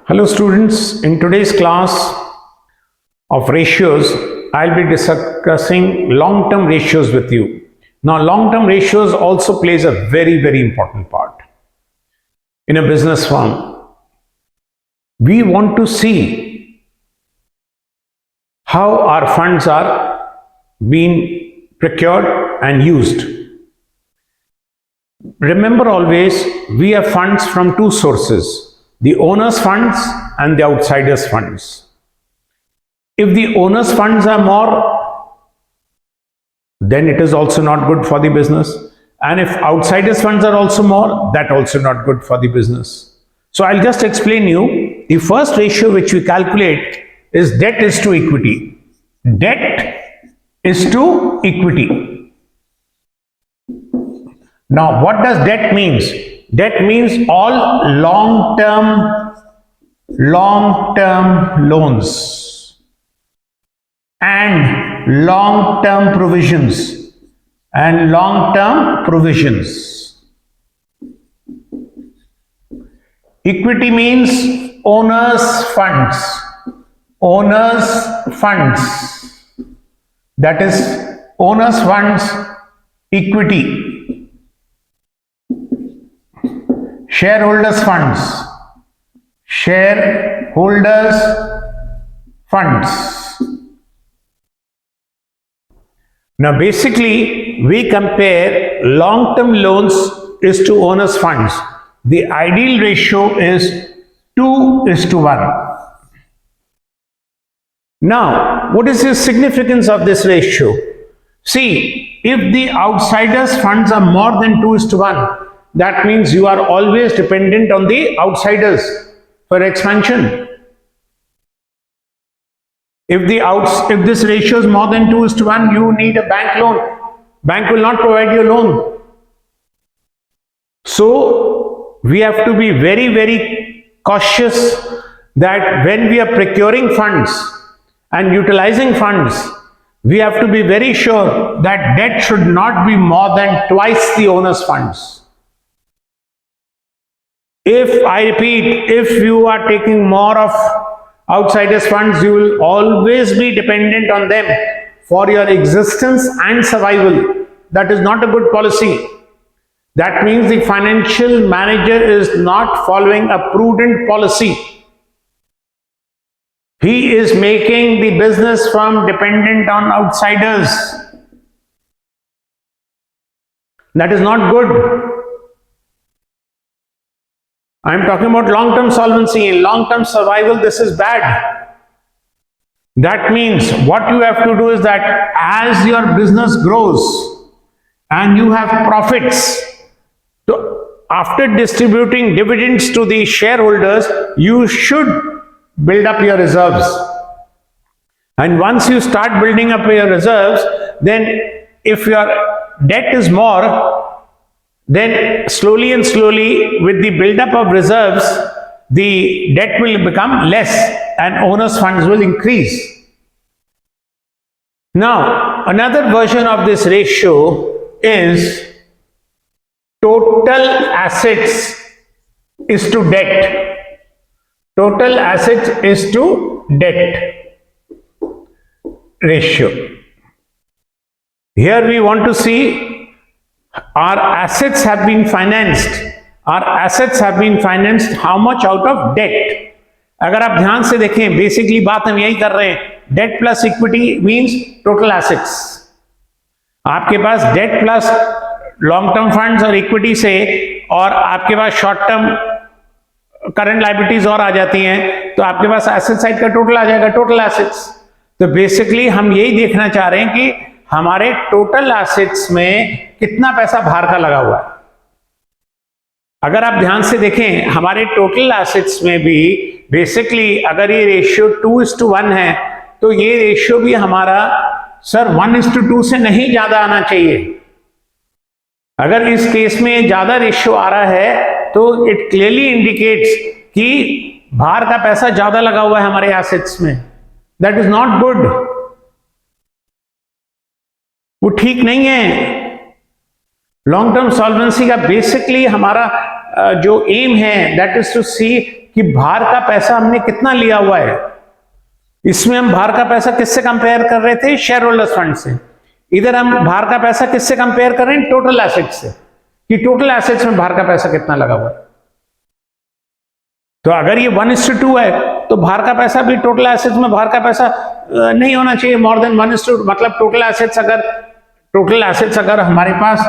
Hello students, in today's class of ratios, I'll be discussing long-term ratios with you. Now, long-term ratios also plays a very important part. In a business firm, we want to see how our funds are being procured and used. Remember always, we have funds from two sources, the owner's funds and the outsider's funds. If the owner's funds are more, then it is also not good for the business. And if outsider's funds are also more, that also not good for the business. So I'll just explain you. The first ratio which we calculate is debt is to equity. Debt is to equity. Now, what does debt means? Debt means all long-term loans and long-term provisions Equity means owner's funds. That is owner's funds, equity. Shareholders funds. Now basically we compare long-term loans is to owners funds. The ideal ratio is 2:1. Now what is the significance of this ratio? See, if the outsiders funds are more than 2:1, that means you are always dependent on the outsiders for expansion. If this ratio is more than 2:1, you need a bank loan. Bank will not provide you a loan. So we have to be very cautious that when we are procuring funds and utilizing funds, we have to be very sure that debt should not be more than twice the owner's funds. If, I repeat, if you are taking more of outsiders' funds, you will always be dependent on them for your existence and survival. That is not a good policy. That means the financial manager is not following a prudent policy. He is making the business firm dependent on outsiders. That is not good. I am talking about long-term solvency. In long-term survival, this is bad. That means what you have to do is that as your business grows and you have profits, so after distributing dividends to the shareholders, you should build up your reserves. And once you start building up your reserves, then if your debt is more, then slowly with the build-up of reserves, the debt will become less and owners' funds will increase. Now, another version of this ratio is total assets is to debt. Total assets is to debt ratio. Here we want to see our assets have been financed. How much out of debt? अगर आप ध्यान से देखें, basically बात हम यही कर रहे हैं. Debt plus equity means total assets. आपके पास debt plus long term funds और इक्विटी से, और आपके पास शॉर्ट टर्म करंट लायबिलिटीज और आ जाती हैं, तो आपके पास एसेट साइड का टोटल आ जाएगा, टोटल एसेट्स. तो बेसिकली हम यही देखना चाह रहे हैं कि हमारे टोटल एसेट्स में कितना पैसा बाहर का लगा हुआ है. अगर आप ध्यान से देखें, हमारे टोटल एसेट्स में भी बेसिकली अगर ये रेशियो 2:1 है, तो ये रेशियो भी हमारा सर 1:2 से नहीं ज्यादा आना चाहिए. अगर इस केस में ज्यादा रेशियो आ रहा है, तो इट क्लियरली इंडिकेट्स कि बाहर का पैसा ज्यादा लगा हुआ है हमारे एसेट्स में. That is not good. वो ठीक नहीं है. लॉन्ग टर्म सॉल्वेंसी का बेसिकली हमारा जो एम है, दैट इज टू सी कि बाहर का पैसा हमने कितना लिया हुआ है। इसमें हम बाहर का पैसा किससे कंपेयर कर रहे थे? शेयर होल्डर्स फंड से। इधर हम बाहर का पैसा किससे कंपेयर कर रहे हैं? टोटल एसेट्स से, कि टोटल एसेट्स में बाहर का पैसा कितना लगा हुआ है। तो अगर ये 1:2 है तो बाहर का पैसा भी टोटल एसेट्स में बाहर का पैसा नहीं होना चाहिए मोर देन 1:2। मतलब टोटल एसेट्स अगर हमारे पास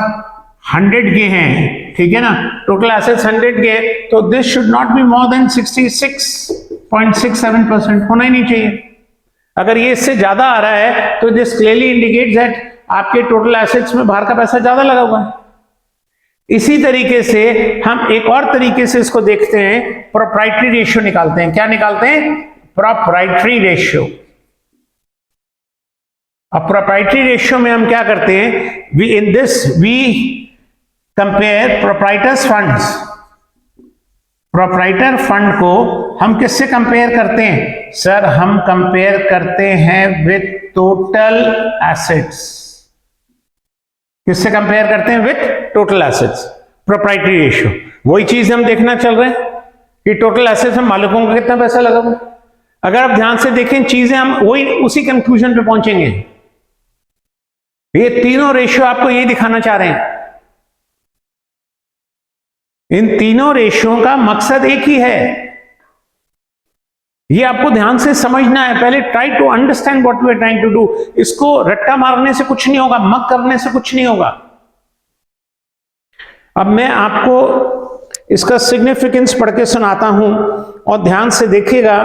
100 के हैं, ठीक है ना, टोटल एसेट्स 100 के, तो this should not be more than 66.67% होना ही नहीं चाहिए। अगर ये इससे ज्यादा आ रहा है तो दिस क्लियरली इंडिकेट्स दैट आपके टोटल एसेट्स में बाहर का पैसा ज्यादा लगा हुआ है। इसी तरीके से हम एक और तरीके से इसको देखते हैं, प्रोप्राइटरी रेशियो निकालते हैं। क्या निकालते हैं? Proprietary ratio. अब प्रोप्राइटरी रेशियो में हम क्या करते हैं? We compare proprietors funds. Proprietor fund को हम किससे कंपेयर करते हैं? सर, हम कंपेयर करते हैं विथ टोटल एसेट्स। किससे कंपेयर करते हैं? With total assets. Proprietary ratio वही चीज हम देखना चल रहे हैं कि टोटल एसेट्स में मालिकों का कितना पैसा लगा हुआ। अगर आप ध्यान से देखें चीजें, हम वही उसी कंक्लूजन पे पहुंचेंगे। ये तीनों रेशियो आपको ये दिखाना चाह रहे हैं। इन तीनों रेशियो का मकसद एक ही है, ये आपको ध्यान से समझना है। पहले try to understand what we are trying to do. इसको रट्टा मारने से कुछ नहीं होगा, मक करने से कुछ नहीं होगा। अब मैं आपको इसका सिग्निफिकेंस पढ़ के सुनाता हूं और ध्यान से देखिएगा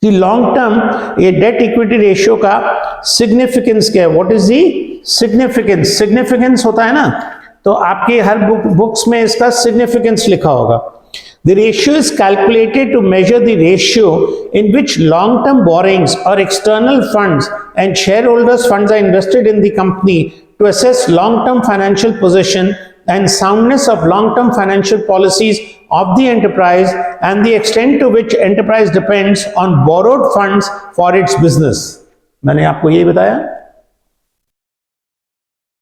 कि लॉन्ग टर्म ये डेट इक्विटी रेशियो का सिग्निफिकेंस क्या है। What is the significance? Significance होता है ना, तो आपके हर बुक्स में इसका सिग्निफिकेंस लिखा होगा। The ratio is calculated to measure the ratio in which long-term borrowings or external funds and shareholders' funds are invested in the company to assess long-term financial position and soundness of long-term financial policies of the enterprise and the extent to which enterprise depends on borrowed funds for its business. मैंने आपको ये बताया।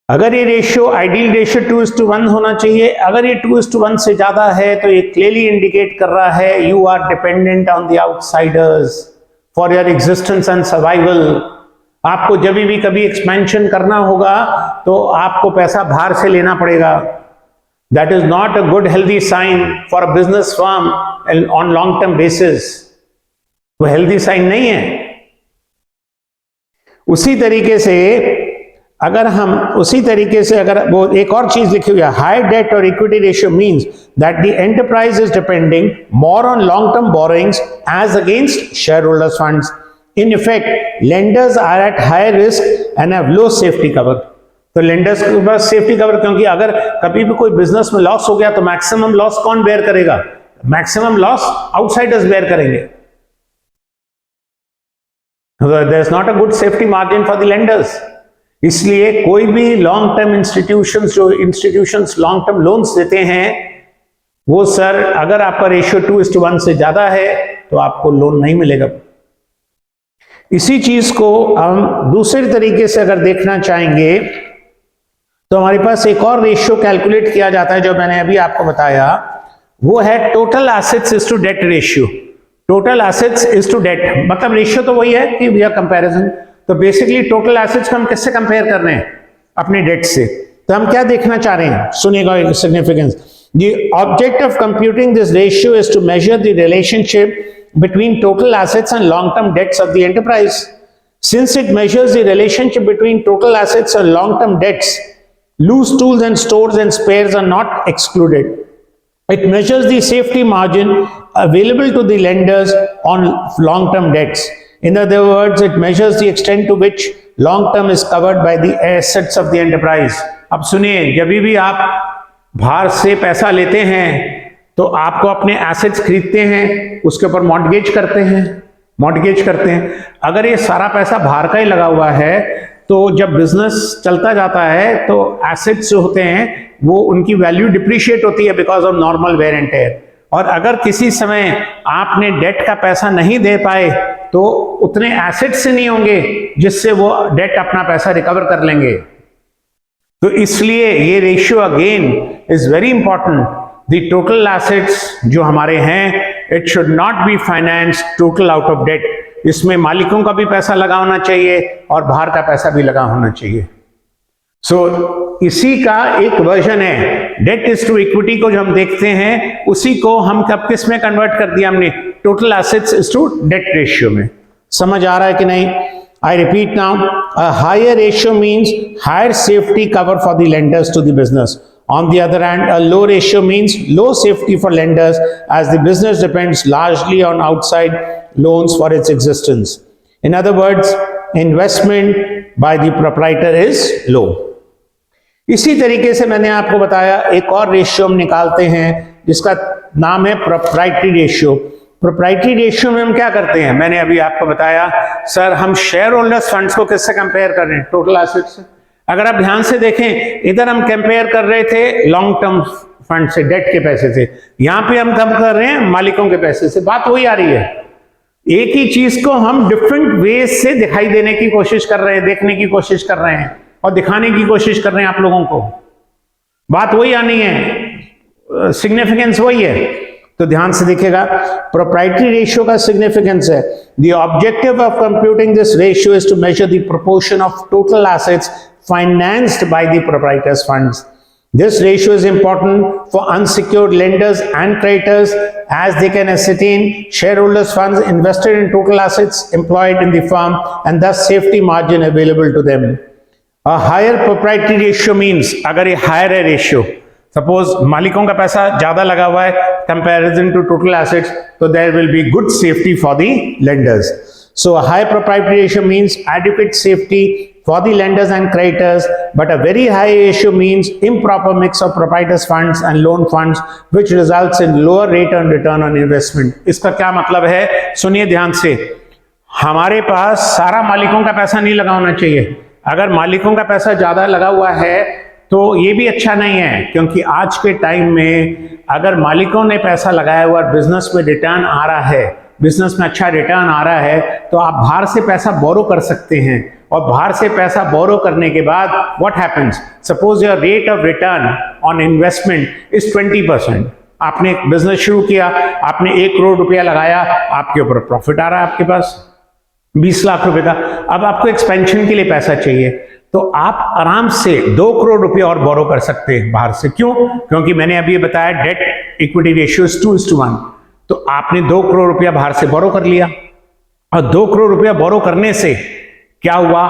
अगर ये ratio ideal ratio 2:1 होना चाहिए। अगर ये 2:1 से ज्यादा है तो ये क्लियरली इंडिकेट कर रहा है you are dependent on the outsiders for your existence and survival. आपको जब भी कभी एक्सपेंशन करना होगा तो आपको पैसा बाहर से लेना पड़ेगा। That is not a good healthy sign for a business firm on long term basis. वो हेल्दी साइन नहीं है। उसी तरीके से अगर वो एक और चीज लिखी हुई है, हाई डेट और equity ratio means that the enterprise is depending more on long term borrowings as against shareholders funds. In effect lenders are at high risk and have low safety cover. तो lenders के पास safety cover, क्योंकि अगर कभी भी कोई business में loss हो गया तो मैक्सिमम लॉस कौन बेयर करेगा? मैक्सिमम लॉस आउटसाइडर्स बेयर करेंगे। There is not a good safety margin for the lenders. इसलिए कोई भी long term institutions long term loans देते हैं, वो सर अगर आपका रेशियो 2:1 से ज्यादा है तो आपको लोन नहीं मिलेगा। इसी चीज को हम दूसरे तरीके से अगर देखना चाहेंगे तो हमारे पास एक और रेशियो कैलकुलेट किया जाता है जो मैंने अभी आपको बताया, वो है total assets is to debt ratio. Total assets is to debt, मतलब रेशियो तो वही है कि वी आर कंपैरिजन। तो बेसिकली टोटल एसेट्स को हम किससे कंपेयर कर रहे हैं? अपने डेट से। तो हम क्या देखना चाह रहे हैं? सुनिएगा significance. The object of computing this ratio is to measure the relationship between total assets and long-term debts of the enterprise. Since it measures the relationship between total assets and long-term debts, loose tools and stores and spares are not excluded. It measures the safety margin available to the lenders on long-term debts. In other words, it measures the extent to which long-term is covered by the assets of the enterprise. अब सुनिए, जब भी आप बाहर से पैसा लेते हैं तो आपको अपने एसेट्स खरीदते हैं, उसके ऊपर मॉर्गेज करते हैं। अगर ये सारा पैसा बाहर का ही लगा हुआ है तो जब बिजनेस चलता जाता है तो एसेट्स जो होते हैं वो उनकी वैल्यू डिप्रिशिएट होती है because of normal wear and tear. और अगर किसी समय आपने डेट का पैसा नहीं दे पाए तो उतने एसेट्स से नहीं होंगे जिससे वो डेट अपना पैसा रिकवर कर लेंगे। तो इसलिए ये ratio again is very important. The total assets जो हमारे हैं it should not be finance total out of debt. इसमें मालिकों का भी पैसा लगा होना चाहिए और बाहर का पैसा भी लगा होना चाहिए। इसी का एक वर्जन है डेट इज टू इक्विटी को जो हम देखते हैं, उसी को हम कब किस में कन्वर्ट कर दिया हमने, total assets is to debt ratio में। समझ आ रहा है कि नहीं? I repeat now, a higher ratio means higher safety cover for the lenders to the business. On the other hand, a low ratio means low safety for lenders as the business depends largely on outside loans for its existence. In other words, investment by the proprietor is low. इसी तरीके से मैंने आपको बताया एक और ratio हम निकालते हैं जिसका नाम है प्रोप्राइटरी रेशियो। प्रोप्राइटरी रेशियो में हम क्या करते हैं, मैंने अभी आपको बताया सर हम शेयर होल्डर्स फंड्स को किससे कंपेयर कर रहे हैं, टोटल एसेट्स से। अगर आप ध्यान से देखें इधर हम कंपेयर कर रहे थे लॉन्ग टर्म फंड से, डेट के पैसे से, यहां पे हम कम कर रहे हैं मालिकों के पैसे से। बात वही आ रही है, एक ही चीज को हम डिफरेंट वेज से दिखाई देने की कोशिश कर रहे हैं, देखने की कोशिश कर रहे हैं और दिखाने की कोशिश कर रहे हैं आप लोगों को। बात वही आनी है, सिग्निफिकेंस वही है। तो ध्यान से देखिएगा, प्रोप्राइटरी रेशियो का सिग्निफिकेंस है, the objective of computing this ratio is to measure the proportion of total assets financed by the proprietors funds. This ratio is important for unsecured lenders and creditors as they can ascertain shareholders' funds invested in total assets employed in the firm and thus safety margin available to them. A higher proprietary ratio means, अगर ये higher है ratio, suppose मालिकों का पैसा ज्यादा लगा हुआ है comparison to total assets, तो there will be good safety for the lenders. So a high proprietary ratio means adequate safety for the lenders and creditors, but a very high ratio means improper mix of proprietors funds and loan funds which results in lower rate on return on investment. इसका क्या मतलब है, सुनिए ध्यान से। हमारे पास सारा मालिकों का पैसा नहीं लगा होना चाहिए। अगर मालिकों का पैसा ज्यादा लगा हुआ है तो ये भी अच्छा नहीं है, क्योंकि आज के टाइम में अगर मालिकों ने पैसा लगाया हुआ बिजनेस में रिटर्न आ रहा है, बिजनेस में अच्छा रिटर्न आ रहा है, तो आप बाहर से पैसा बोरो कर सकते हैं और बाहर से पैसा बोरो करने के बाद what happens, suppose your rate of return on investment is 20%। आपने एक बिजनेस शुरू किया, आपने 1 करोड़ रुपया लगाया, आपके ऊपर प्रॉफिट आ रहा है आपके पास 20 लाख रुपए का। अब आपको एक्सपेंशन के लिए पैसा चाहिए, तो आप आराम से 2 करोड़ रुपए और बोरो कर सकते हैं बाहर से। क्यों? क्योंकि मैंने अभी बताया डेट इक्विटी रेशियो 2:1। तो आपने 2 करोड़ रुपया बाहर से बोरो कर लिया और 2 करोड़ रुपया बोरो करने से क्या हुआ,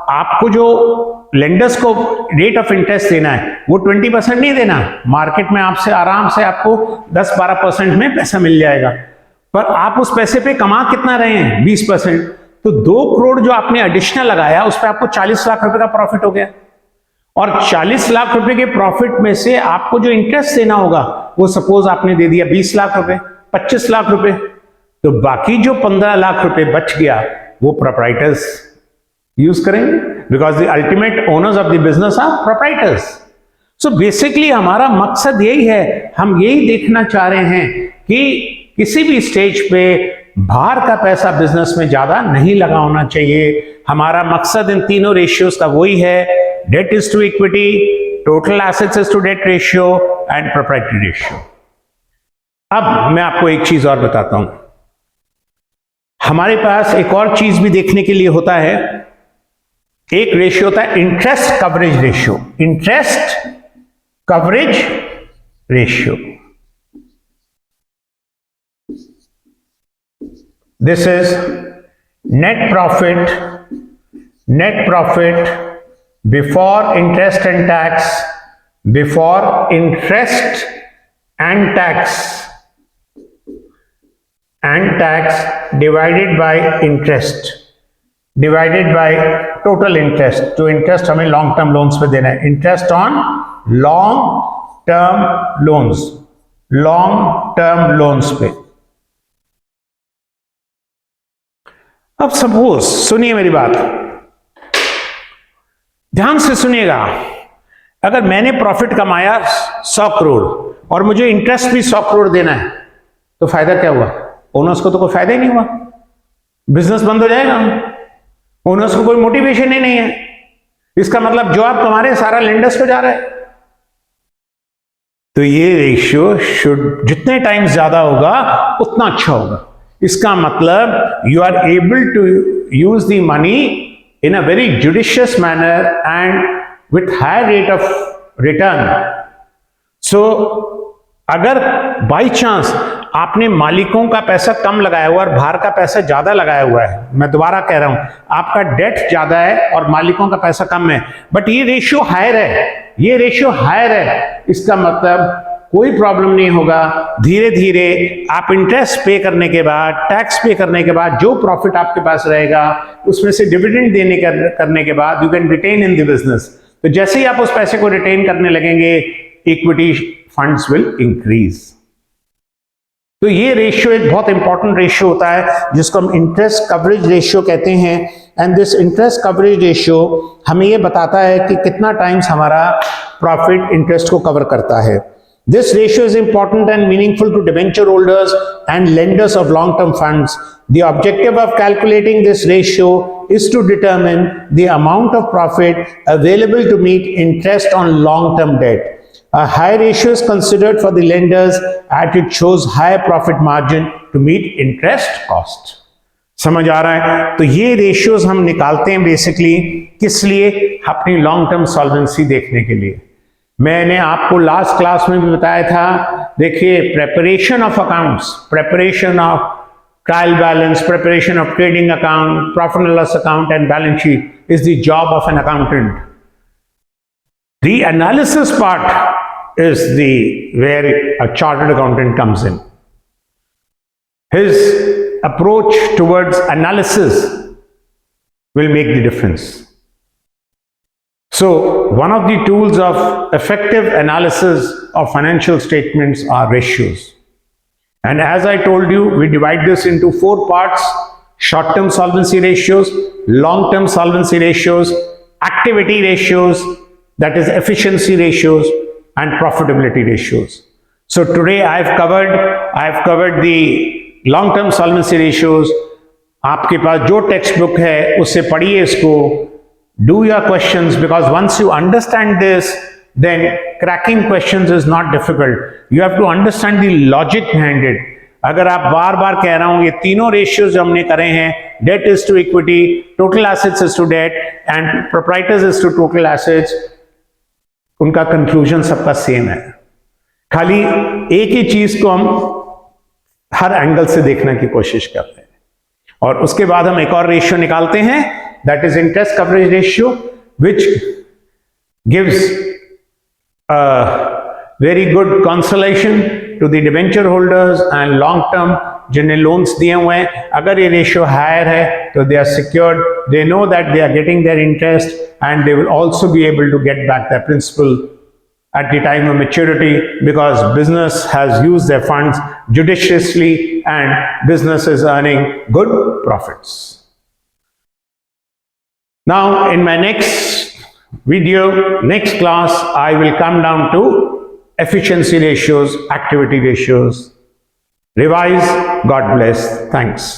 आपको जो लेंडर्स को रेट ऑफ इंटरेस्ट देना है वो 20% नहीं देना, मार्केट में आपसे आराम से आपको 10-12% में पैसा मिल जाएगा, पर आप उस पैसे पे कमा कितना रहे हैं, 20%। तो 2 करोड़ जो आपने एडिशनल लगाया उस पर आपको 40 लाख रुपए का प्रॉफिट हो गया, और 40 लाख रुपए के प्रॉफिट में से आपको जो इंटरेस्ट देना होगा वो सपोज आपने दे दिया 20 लाख रुपए, 25 लाख रुपए, तो बाकी जो 15 लाख रुपए बच गया वो प्रोप्राइटर्स यूज करेंगे, because the ultimate owners of the business are proprietors. So basically हमारा मकसद यही है, हम यही देखना चाह रहे हैं कि किसी भी स्टेज पे बाहर का पैसा बिजनेस में ज्यादा नहीं लगा होना चाहिए। हमारा मकसद इन तीनों रेशियोज का वही है, debt is to equity, total assets is to debt ratio and proprietary ratio. अब मैं आपको एक चीज और बताता हूं, हमारे पास एक और चीज भी देखने के लिए होता है, एक रेशियो होता है interest coverage ratio. Interest coverage ratio, this is net profit before interest and tax, before interest and tax divided by interest, divided by total interest। जो इंटरेस्ट हमें लॉन्ग टर्म लोन्स पे देना है, interest on long term loans, long term loans पे। अब suppose, सुनिए मेरी बात, ध्यान से सुनिएगा, अगर मैंने प्रॉफिट कमाया 100 करोड़ और मुझे इंटरेस्ट भी 100 करोड़ देना है, तो फायदा क्या हुआ? ओनर्स को तो कोई फायदा ही नहीं हुआ, बिजनेस बंद हो जाएगा, ओनर्स को कोई मोटिवेशन ही नहीं है। इसका मतलब जो आप कमा रहे हैं सारा लेंडर्स को जा रहा है। तो ये रेशियो शुड जितने टाइम्स ज्यादा होगा उतना अच्छा होगा. इसका मतलब you are able to use the money in a very judicious manner and with high rate of return. So अगर बाई चांस आपने मालिकों का पैसा कम लगाया हुआ और बाहर का पैसा ज्यादा लगाया हुआ है, मैं दोबारा कह रहा हूं, आपका डेट ज्यादा है और मालिकों का पैसा कम है, बट ये रेशियो हायर है, ये रेशियो हायर है, इसका मतलब कोई प्रॉब्लम नहीं होगा. धीरे धीरे आप इंटरेस्ट पे करने के बाद, टैक्स पे करने के बाद जो प्रॉफिट आपके पास रहेगा उसमें से डिविडेंड देने करने के बाद you can retain in the business. तो जैसे ही आप उस पैसे को रिटेन करने लगेंगे, इक्विटी फंड्स विल इंक्रीज. तो ये रेशियो एक बहुत इंपॉर्टेंट रेशियो होता है जिसको हम इंटरेस्ट कवरेज रेशियो कहते हैं. And this interest coverage ratio हमें ये बताता है कि कितना टाइम्स हमारा प्रॉफिट इंटरेस्ट को कवर करता है. This ratio is important and meaningful to debenture holders and lenders of long-term funds. The objective of calculating this ratio is to determine the amount of profit available to meet interest on long-term debt. A high ratio is considered for the lenders as it shows higher profit margin to meet interest cost. समझ आ रहा है? तो ये ratios हम निकालते हैं basically किस लिए? अपनी लॉन्ग टर्म सॉल्वेंसी देखने के लिए. मैंने आपको लास्ट क्लास में भी बताया था, देखिए preparation of accounts, preparation of trial balance, preparation of trading account, profit and loss account and balance sheet is the job of an accountant. The analysis part is the where a chartered accountant comes in. His approach towards analysis will make the difference. So, one of the tools of effective analysis of financial statements are ratios. And as I told you, we divide this into 4 parts: short-term solvency ratios, long-term solvency ratios, activity ratios, that is efficiency ratios, and profitability ratios. So today I have covered the long-term solvency ratios. आपके पास जो text book है उससे पढ़िए इसको. Do your questions, because once you understand this, then cracking questions is not difficult. You have to understand the logic behind it. अगर आप बार बार कह रहा हूं, ये तीनों रेशियोज जो हमने करे हैं, debt is to equity, total assets is to debt and proprietors is to total assets, उनका कंक्लूजन सबका सेम है. खाली एक ही चीज को हम हर एंगल से देखने की कोशिश करते हैं. और उसके बाद हम एक और रेशियो निकालते हैं, that is interest coverage ratio, which gives a very good consolation to the debenture holders and long term जिन्हें loans दिए हुए हैं. अगर ये ratio higher है तो they are secured, they know that they are getting their interest and they will also be able to get back their principal at the time of maturity, because business has used their funds judiciously and business is earning good profits. Now, in my next video, next class, I will come down to efficiency ratios, activity ratios. Revise. God bless. Thanks.